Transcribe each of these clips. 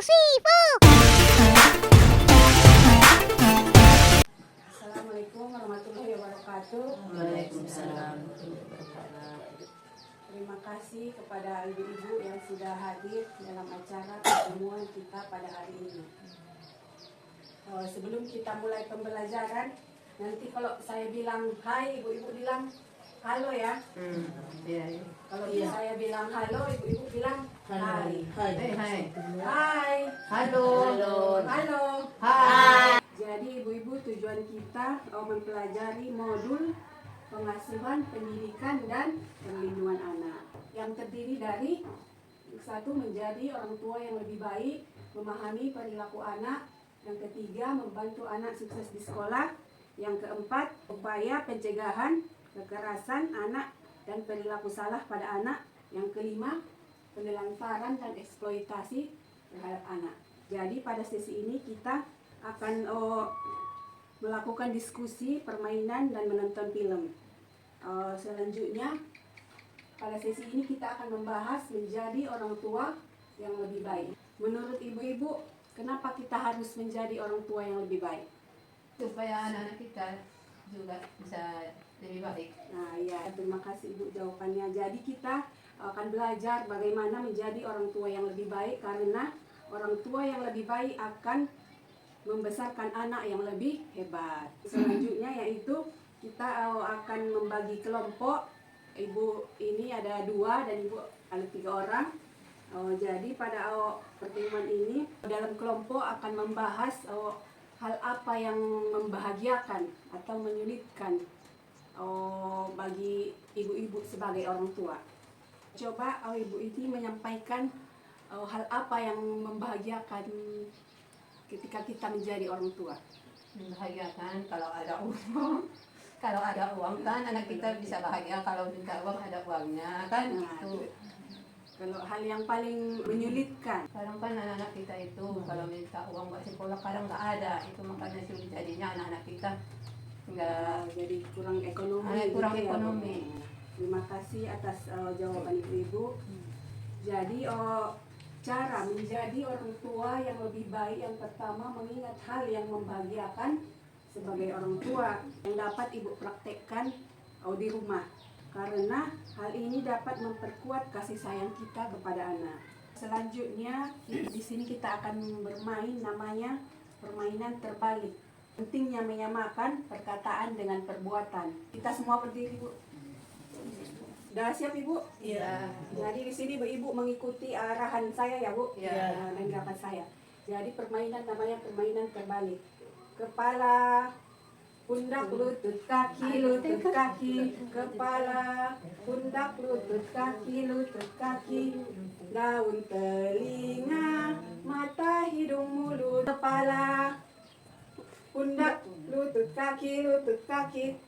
three, four. Assalamualaikum warahmatullahi wabarakatuh. Waalaikumsalam. Terima kasih kepada ibu-ibu yang sudah hadir dalam acara pertemuan kita pada hari ini. Sebelum kita mulai pembelajaran, nanti kalau saya bilang hai, ibu-ibu bilang halo ya. Iya. Kalau saya bilang halo, ibu-ibu bilang hai. Hai. Hai. Halo. Halo. Hai. Jadi ibu-ibu, tujuan kita mempelajari modul pengasuhan, pendidikan, dan perlindungan anak yang terdiri dari satu, menjadi orang tua yang lebih baik, memahami perilaku anak. Yang ketiga, membantu anak sukses di sekolah. Yang keempat, upaya pencegahan kekerasan anak dan perilaku salah pada anak. Yang kelima, penelantaran dan eksploitasi terhadap anak. Jadi pada sesi ini kita akan melakukan diskusi, permainan, dan menonton film. Selanjutnya pada sesi ini kita akan membahas menjadi orang tua yang lebih baik. Menurut ibu-ibu, kenapa kita harus menjadi orang tua yang lebih baik? Supaya anak-anak kita juga bisa lebih baik. Nah, ya, terima kasih Ibu jawabannya. Jadi kita akan belajar bagaimana menjadi orang tua yang lebih baik, karena orang tua yang lebih baik akan membesarkan anak yang lebih hebat. Selanjutnya yaitu kita akan membagi kelompok. Ibu ini ada 2 dan Ibu ada 3 orang. Jadi pada pertemuan ini dalam kelompok akan membahas hal apa yang membahagiakan atau menyulitkan bagi ibu-ibu sebagai orang tua. Coba ibu ini menyampaikan hal apa yang membahagiakan ketika kita menjadi orang tua. Membahagiakan kalau ada uang. Kalau ada uang kan anak kita bisa bahagia, kalau minta uang ada uangnya kan. Nah, Itu. Kalau hal yang paling menyulitkan, Sekarang kan anak-anak kita itu kalau minta uang buat sekolah kadang nggak ada. Itu makanya sulit jadinya anak-anak kita nggak jadi kurang ekonomi. kurang gitu ya, Bu. ekonomi. Terima kasih atas jawaban ibu-ibu. Jadi cara menjadi orang tua yang lebih baik, yang pertama mengingat hal yang membahagiakan sebagai orang tua yang dapat ibu praktekkan di rumah, karena hal ini dapat memperkuat kasih sayang kita kepada anak. Selanjutnya di sini kita akan bermain, namanya permainan terbalik. Pentingnya menyamakan perkataan dengan perbuatan. Kita semua berdiri, Bu. Sudah siap, Ibu? Iya. Jadi di sini ibu mengikuti arahan saya ya, Bu. Iya. Dan gerakan saya. Jadi permainan namanya permainan terbalik. Kepala, pundak, lutut, kaki, kepala, pundak, lutut, kaki, daun, telinga, mata, hidung, mulut, kepala, pundak, lutut, kaki,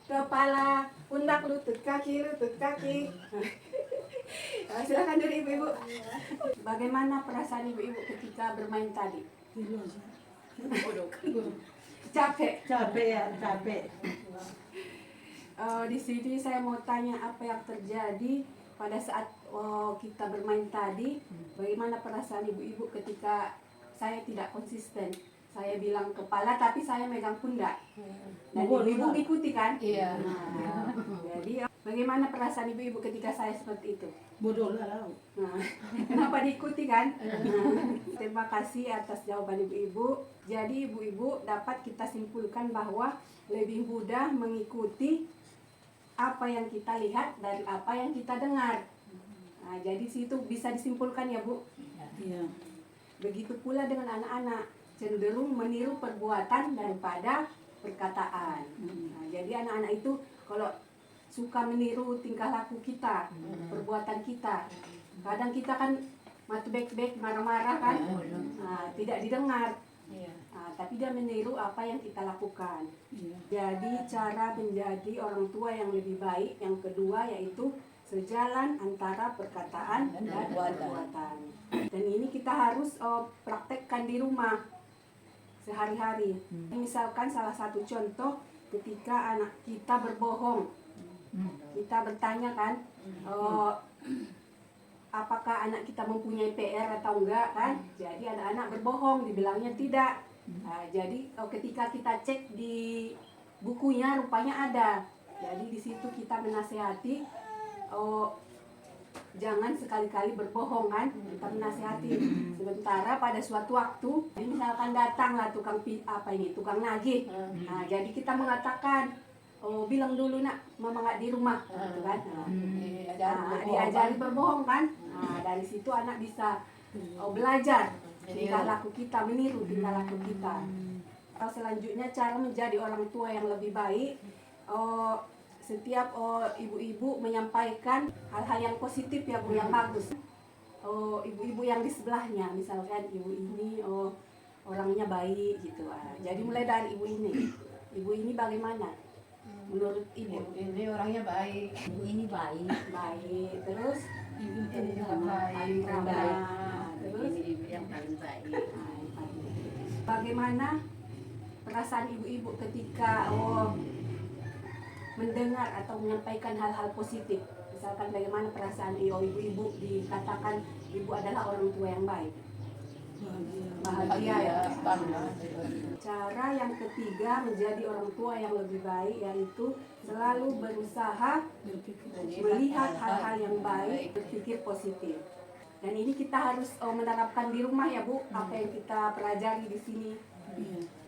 kepala, pundak, lutut, kaki. Silakan dulu ibu-ibu. Bagaimana perasaan ibu-ibu ketika bermain tadi? Capek. Di sini saya mau tanya apa yang terjadi pada saat kita bermain tadi. Bagaimana perasaan ibu-ibu ketika saya tidak konsisten? Saya bilang kepala tapi saya megang pundak. Dan ibu-ibu ikuti kan? Iya. Nah, jadi bagaimana perasaan ibu-ibu ketika saya seperti itu? Bodoh lah. Nah, kenapa diikuti kan? Nah, terima kasih atas jawaban ibu-ibu. Jadi ibu-ibu dapat kita simpulkan bahwa lebih mudah mengikuti apa yang kita lihat dari apa yang kita dengar. Nah, jadi situ bisa disimpulkan ya, Bu. Iya. Begitu pula dengan anak-anak, cenderung meniru perbuatan daripada perkataan. Nah, jadi anak-anak itu kalau suka meniru tingkah laku kita, perbuatan kita. Kadang kita kan matu bek-bek, marah-marah kan, tidak didengar. Tapi dia meniru apa yang kita lakukan. Jadi cara menjadi orang tua yang lebih baik, yang kedua yaitu sejalan antara perkataan dan perbuatan. Dan ini kita harus praktekkan di rumah sehari-hari. Misalkan salah satu contoh ketika anak kita berbohong. Kita bertanya kan, apakah anak kita mempunyai PR atau enggak kan. Jadi anak-anak berbohong, dibilangnya tidak. Nah, jadi ketika kita cek di bukunya rupanya ada. Jadi di situ kita menasehati, jangan sekali-kali berbohong kan, kita menasehati. Sementara pada suatu waktu, misalkan datanglah tukang nagih. Nah, jadi kita mengatakan, bilang dulu nak, mama nggak di rumah, gitu kan. Diajari berbohong kan. Nah, dari situ anak bisa belajar tingkah laku kita, meniru tingkah laku kita. Selanjutnya cara menjadi orang tua yang lebih baik, setiap ibu-ibu menyampaikan hal-hal yang positif ya Bu, yang bagus. Ibu-ibu yang di sebelahnya, misalkan ibu ini orangnya baik gitu. Jadi mulai dari ibu ini bagaimana menurut ibu? Ini orangnya baik. Ini baik. Baik. Terus Ibu Paling paling ramah. ramah. Terus Ibu yang paling baik. bagaimana perasaan ibu-ibu ketika mendengar atau menyampaikan hal-hal positif? Misalkan bagaimana perasaan ibu-ibu dikatakan ibu adalah orang tua yang baik? Bahagia ya. Bangga. Cara yang ketiga menjadi orang tua yang lebih baik yaitu selalu berusaha melihat hal-hal yang baik, berpikir positif. Dan ini kita harus menerapkan di rumah ya Bu, apa yang kita pelajari di sini.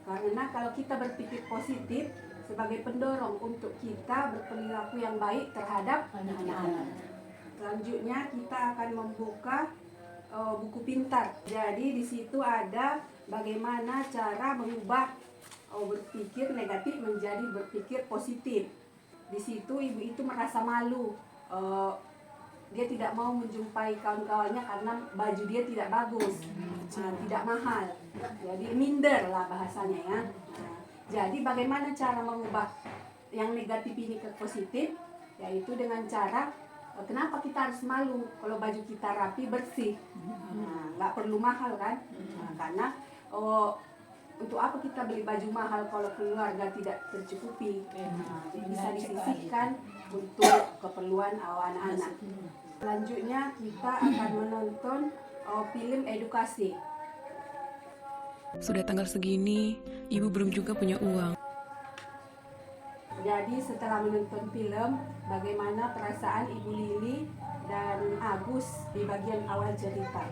Karena kalau kita berpikir positif sebagai pendorong untuk kita berperilaku yang baik terhadap anak-anak. Selanjutnya kita akan membuka buku pintar. Jadi di situ ada bagaimana cara mengubah berpikir negatif menjadi berpikir positif. Di situ ibu itu merasa malu. Dia tidak mau menjumpai kawan-kawannya karena baju dia tidak bagus, tidak mahal. Jadi minder lah bahasanya ya. Jadi bagaimana cara mengubah yang negatif ini ke positif? Yaitu dengan cara, kenapa kita harus malu kalau baju kita rapi bersih? Nggak perlu mahal kan? Karena untuk apa kita beli baju mahal kalau keluarga tidak tercukupi? Jadi bisa disisihkan untuk keperluan anak-anak. Selanjutnya kita akan menonton film edukasi. Sudah tanggal segini, ibu belum juga punya uang. Jadi setelah menonton film, bagaimana perasaan Ibu Lili dan Agus di bagian awal cerita?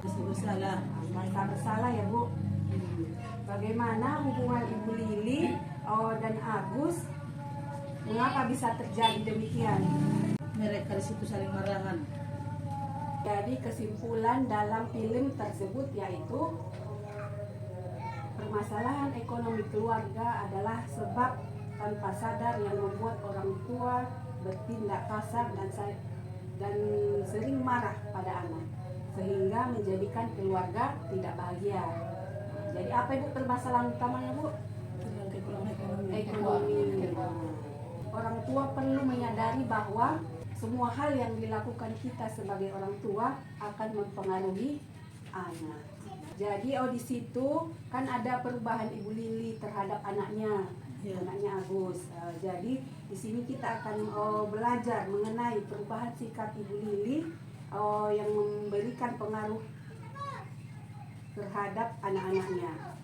Bersalah. Merasa bersalah ya Bu. Bagaimana hubungan Ibu Lili dan Agus? Mengapa bisa terjadi demikian? Mereka di situ saling marahan. Jadi kesimpulan dalam film tersebut yaitu permasalahan ekonomi keluarga adalah sebab tanpa sadar yang membuat orang tua bertindak kasar dan sering marah pada anak sehingga menjadikan keluarga tidak bahagia. Jadi apa Ibu permasalahan utamanya Bu? Ekonomi. Orang tua perlu menyadari bahwa semua hal yang dilakukan kita sebagai orang tua akan mempengaruhi anak. Jadi di situ kan ada perubahan Ibu Lili terhadap anaknya, anaknya Agus. Jadi di sini kita akan belajar mengenai perubahan sikap Ibu Lili yang memberikan pengaruh terhadap anak-anaknya.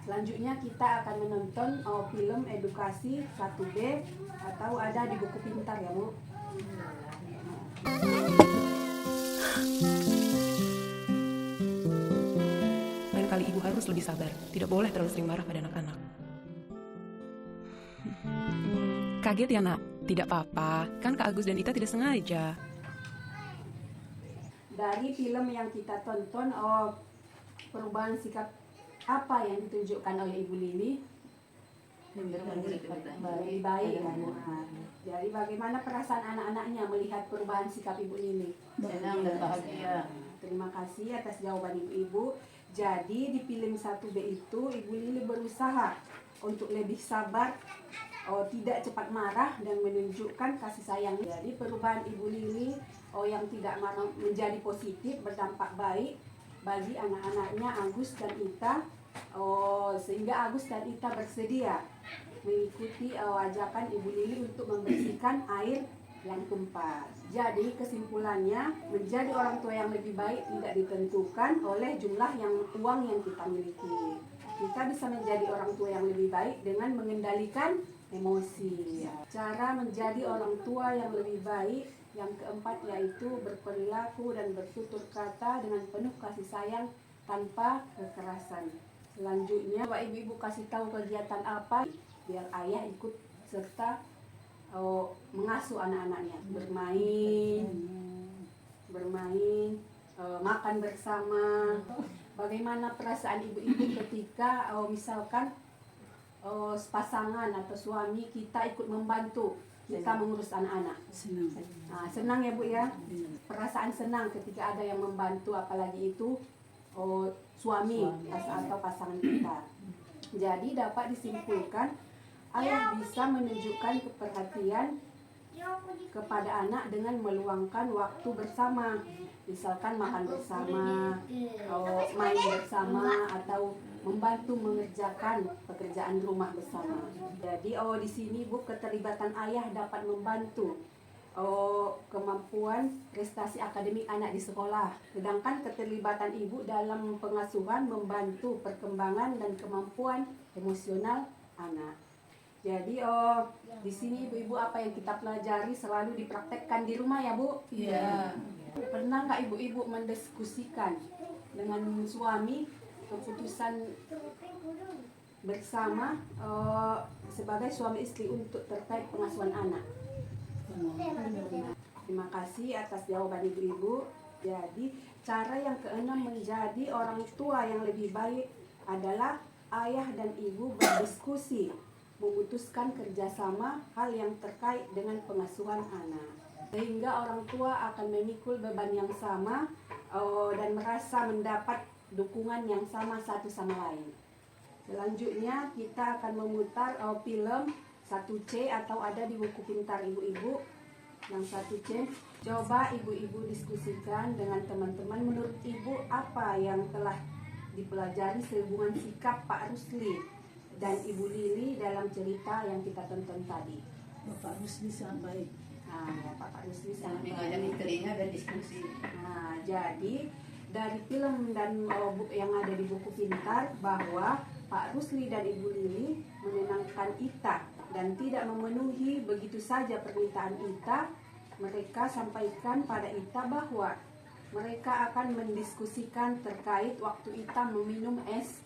Selanjutnya kita akan menonton film edukasi 1B atau ada di buku pintar ya Bu. Lain kali ibu harus lebih sabar, tidak boleh terlalu sering marah pada anak-anak. Kaget ya nak? Tidak apa-apa, kan Kak Agus dan Ita tidak sengaja. Dari film yang kita tonton, perubahan sikap apa yang ditunjukkan oleh Ibu Lili? Lebih baik kan? Jadi bagaimana perasaan anak-anaknya melihat perubahan sikap Ibu Lili? Senang dan bahagia. Terima kasih atas jawaban Ibu-Ibu. Jadi di film 1B itu Ibu Lili berusaha untuk lebih sabar, tidak cepat marah dan menunjukkan kasih sayang. Jadi perubahan Ibu Lili yang tidak marah menjadi positif, berdampak baik bagi anak-anaknya Agus dan Ita, sehingga Agus dan Ita bersedia mengikuti ajakan Ibu Lili untuk membersihkan air Yang keempat, jadi kesimpulannya menjadi orang tua yang lebih baik tidak ditentukan oleh jumlah uang yang kita miliki. Kita bisa menjadi orang tua yang lebih baik dengan mengendalikan emosi. Cara menjadi orang tua yang lebih baik yang keempat yaitu berperilaku dan bertutur kata dengan penuh kasih sayang tanpa kekerasan. Selanjutnya, Bapak Ibu kasih tahu kegiatan apa biar ayah ikut serta mengasuh anak-anaknya, bermain, makan bersama. Bagaimana perasaan ibu-ibu ketika misalkan pasangan atau suami kita ikut membantu kita mengurus anak-anak? Senang ya Bu ya? Perasaan senang ketika ada yang membantu, apalagi itu suami atau pasangan kita. Jadi dapat disimpulkan ayah bisa menunjukkan keperhatian kepada anak dengan meluangkan waktu bersama, misalkan makan bersama, main bersama, atau membantu mengerjakan pekerjaan rumah bersama. Jadi di sini Bu, keterlibatan ayah dapat membantu kemampuan prestasi akademik anak di sekolah, sedangkan keterlibatan ibu dalam pengasuhan membantu perkembangan dan kemampuan emosional anak. Jadi di sini ibu-ibu apa yang kita pelajari selalu dipraktekkan di rumah ya Bu? Iya. Pernah nggak ibu-ibu mendiskusikan dengan suami keputusan bersama sebagai suami istri untuk terkait pengasuhan anak? Terima kasih atas jawaban ibu-ibu. Jadi cara yang keenam menjadi orang tua yang lebih baik adalah ayah dan ibu berdiskusi, memutuskan kerjasama hal yang terkait dengan pengasuhan anak, sehingga orang tua akan memikul beban yang sama dan merasa mendapat dukungan yang sama satu sama lain. Selanjutnya kita akan memutar film 1C atau ada di buku pintar ibu-ibu yang 1C. Coba ibu-ibu diskusikan dengan teman-teman, menurut ibu apa yang telah dipelajari sehubungan sikap Pak Rusli dan Ibu Lili dalam cerita yang kita tonton tadi. Bapak Rusli sangat baik. Pak Rusli sangat Mengajak baik. istrinya berdiskusi. Jadi dari film dan yang ada di buku pintar bahwa Pak Rusli dan Ibu Lili menenangkan Ita dan tidak memenuhi begitu saja permintaan Ita. Mereka sampaikan pada Ita bahwa mereka akan mendiskusikan terkait waktu Ita meminum es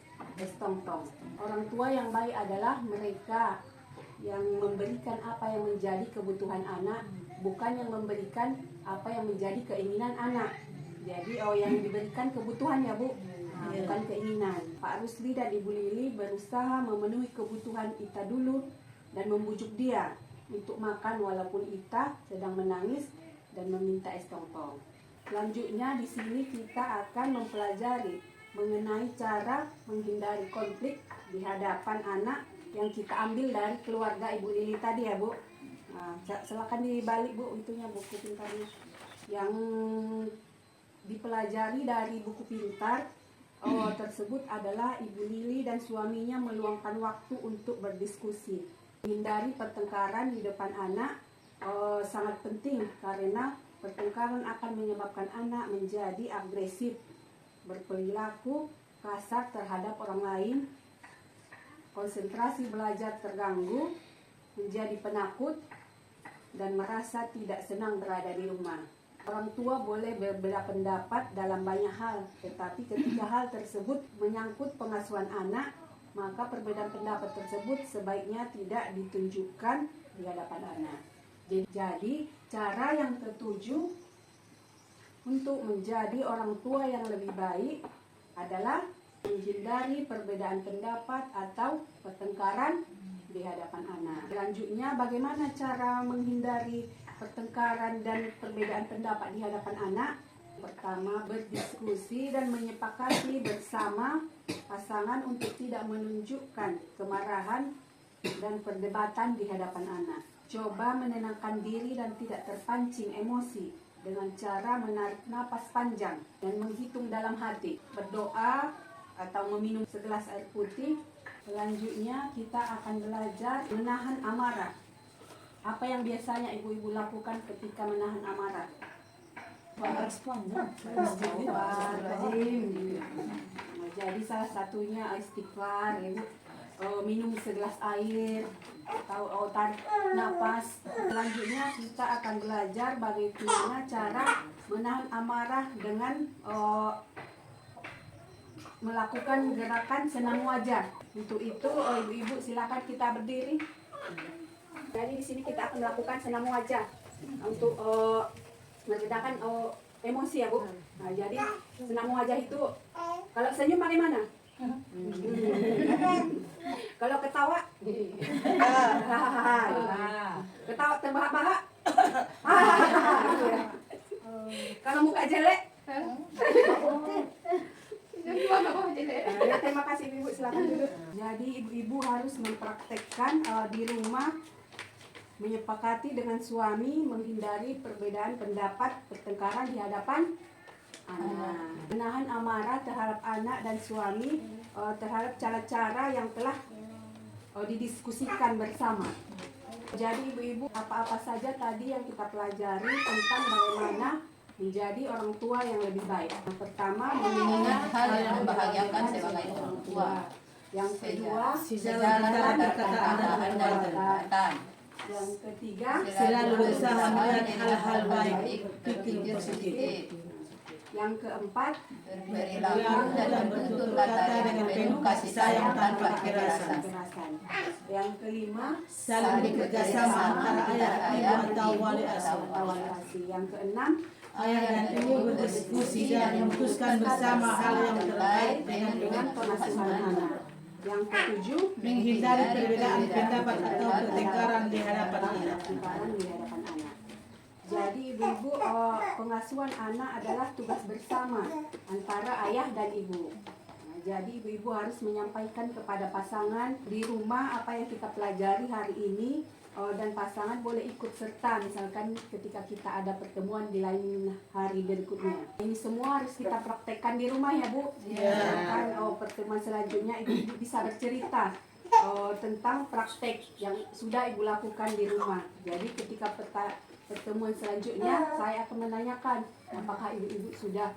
tong-tong. Orang tua yang baik adalah mereka yang memberikan apa yang menjadi kebutuhan anak, bukan yang memberikan apa yang menjadi keinginan anak. Jadi yang diberikan kebutuhan ya Bu, bukan keinginan. Pak Rusli dan Ibu Lili berusaha memenuhi kebutuhan Ita dulu dan membujuk dia untuk makan walaupun Ita sedang menangis dan meminta es tong-tong. Selanjutnya di sini kita akan mempelajari mengenai cara menghindari konflik di hadapan anak yang kita ambil dari keluarga Ibu Lili tadi ya Bu. Silakan dibalik Bu itunya buku pintarnya. Yang dipelajari dari buku pintar tersebut adalah Ibu Lili dan suaminya meluangkan waktu untuk berdiskusi. Menghindari pertengkaran di depan anak sangat penting karena pertengkaran akan menyebabkan anak menjadi agresif, berperilaku kasar terhadap orang lain, konsentrasi belajar terganggu, menjadi penakut, dan merasa tidak senang berada di rumah. Orang tua boleh berbeda pendapat dalam banyak hal, tetapi ketika hal tersebut menyangkut pengasuhan anak, maka perbedaan pendapat tersebut sebaiknya tidak ditunjukkan di hadapan anak. Jadi cara yang ketujuh untuk menjadi orang tua yang lebih baik adalah menghindari perbedaan pendapat atau pertengkaran di hadapan anak. Selanjutnya, bagaimana cara menghindari pertengkaran dan perbedaan pendapat di hadapan anak? Pertama, berdiskusi dan menyepakati bersama pasangan untuk tidak menunjukkan kemarahan dan perdebatan di hadapan anak. Coba menenangkan diri dan tidak terpancing emosi dengan cara menarik napas panjang dan menghitung dalam hati, berdoa atau meminum segelas air putih. Selanjutnya kita akan belajar menahan amarah Apa yang biasanya ibu-ibu lakukan ketika menahan amarah? Respon ya. Astagfirullahaladzim. Nah, jadi salah satunya istighfar, ibu. Minum segelas air, atau tarik napas. Selanjutnya kita akan belajar bagaimana cara menahan amarah dengan melakukan gerakan senam wajah. Untuk itu, ibu-ibu silakan kita berdiri. Jadi di sini kita akan melakukan senam wajah untuk meredakan emosi ya Bu. Nah, jadi senam wajah itu kalau senyum bagaimana? Kalau ketawa, ketawa terbahak-bahak. Kalau muka jelek, terima kasih ibu, silakan duduk. Jadi ibu-ibu harus mempraktekkan di rumah, menyepakati dengan suami, menghindari perbedaan pendapat, pertengkaran di hadapan anak. Menahan amarah terhadap anak dan suami terhadap cara-cara yang telah didiskusikan bersama. Jadi ibu-ibu, apa-apa saja tadi yang kita pelajari tentang bagaimana menjadi orang tua yang lebih baik. Yang pertama, mengingat hal yang membahagiakan sebagai orang tua. Yang kedua, Sejalan antara perkataan dan perbuatan. yang ketiga, Selalu berusaha melihat hal-hal baik, pikir positif. yang keempat, Berberi laku dan bertutur kata dengan penuh kasih sayang tanpa kekerasan. kekerasan. Yang kelima, Saling bekerja sama antara ayah, ibu atau wali asuh. awalasi. Yang keenam, Ayah dan ibu berdiskusi dan memutuskan bersama hal yang terkait dengan pengasuhan anak. Yang ketujuh, menghindari perbedaan pendapat atau pertengkaran di hadapan anak. pertengkaran di hadapan anak. Jadi ibu-ibu, pengasuhan anak adalah tugas bersama antara ayah dan ibu. Nah, jadi ibu-ibu harus menyampaikan kepada pasangan di rumah apa yang kita pelajari hari ini, dan pasangan boleh ikut serta misalkan ketika kita ada pertemuan di lain hari berikutnya. Ini semua harus kita praktekkan di rumah ya Bu. Misalkan pertemuan selanjutnya ibu bisa bercerita tentang praktek yang sudah ibu lakukan di rumah. Jadi ketika pertemuan selanjutnya saya akan menanyakan apakah ibu-ibu sudah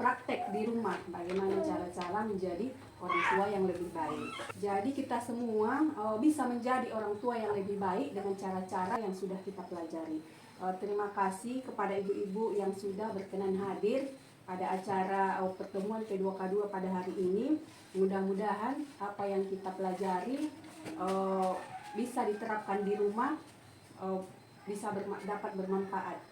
praktek di rumah bagaimana cara-cara menjadi orang tua yang lebih baik. Jadi kita semua bisa menjadi orang tua yang lebih baik dengan cara-cara yang sudah kita pelajari. Terima kasih kepada ibu-ibu yang sudah berkenan hadir pada acara pertemuan P2K2 pada hari ini. Mudah-mudahan apa yang kita pelajari bisa diterapkan di rumah, bisa dapat bermanfaat.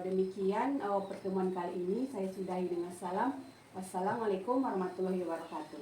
Demikian pertemuan kali ini saya sudahi dengan salam. Wassalamualaikum warahmatullahi wabarakatuh.